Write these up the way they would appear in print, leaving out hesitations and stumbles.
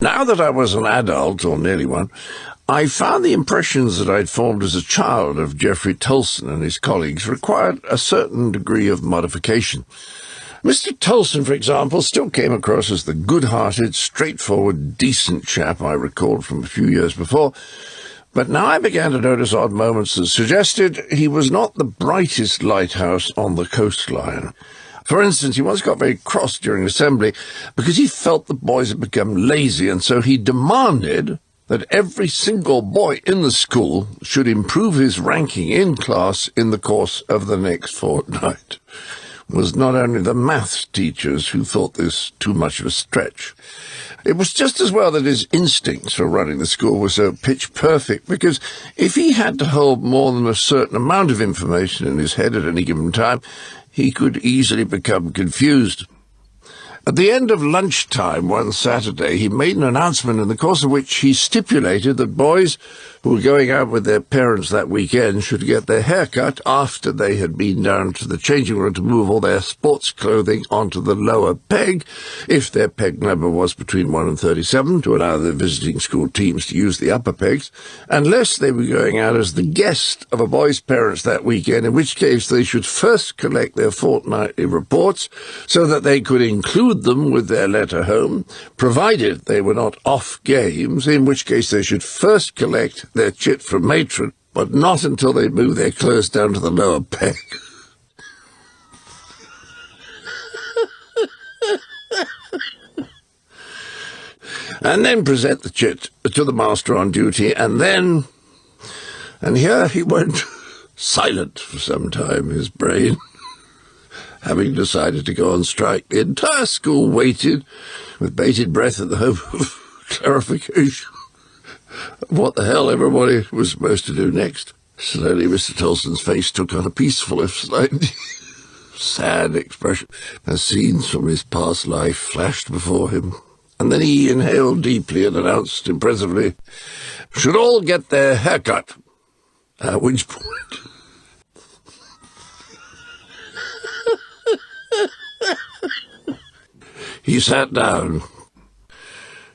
Now that I was an adult, or nearly one, I found the impressions that I'd formed as a child of Geoffrey Tolson and his colleagues required a certain degree of modification. Mr. Tolson, for example, still came across as the good-hearted, straightforward, decent chap I recalled from a few years before, but now I began to notice odd moments that suggested he was not the brightest lighthouse on the coastline. For instance, he once got very cross during assembly because he felt the boys had become lazy, and so he demanded that every single boy in the school should improve his ranking in class in the course of the next fortnight. It was not only the maths teachers who thought this too much of a stretch. It was just as well that his instincts for running the school were so pitch-perfect, because if he had to hold more than a certain amount of information in his head at any given time, he could easily become confused. At the end of lunchtime one Saturday, he made an announcement in the course of which he stipulated that boys who were going out with their parents that weekend should get their hair cut after they had been down to the changing room to move all their sports clothing onto the lower peg, if their peg number was between 1 and 37, to allow the visiting school teams to use the upper pegs, unless they were going out as the guest of a boy's parents that weekend, in which case they should first collect their fortnightly reports so that they could include them with their letter home, provided they were not off games, in which case they should first collect their chit from matron, but not until they moved their clothes down to the lower peg. And then present the chit to the master on duty, and here he went, silent for some time, his brain having decided to go on strike. The entire school waited with bated breath in the hope of clarification of what the hell everybody was supposed to do next. Slowly Mr. Tolson's face took on a peaceful, if slightly sad expression, as scenes from his past life flashed before him. And then he inhaled deeply and announced impressively, "Should all get their hair cut." At which point he sat down.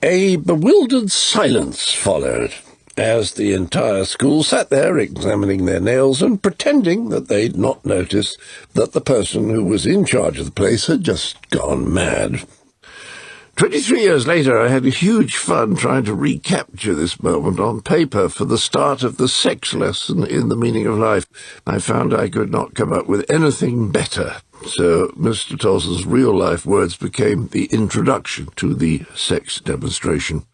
A bewildered silence followed, as the entire school sat there examining their nails and pretending that they'd not noticed that the person who was in charge of the place had just gone mad. 23 years later, I had huge fun trying to recapture this moment on paper for the start of the sex lesson in The Meaning of Life. I found I could not come up with anything better, so Mr. Tolson's real-life words became the introduction to the sex demonstration.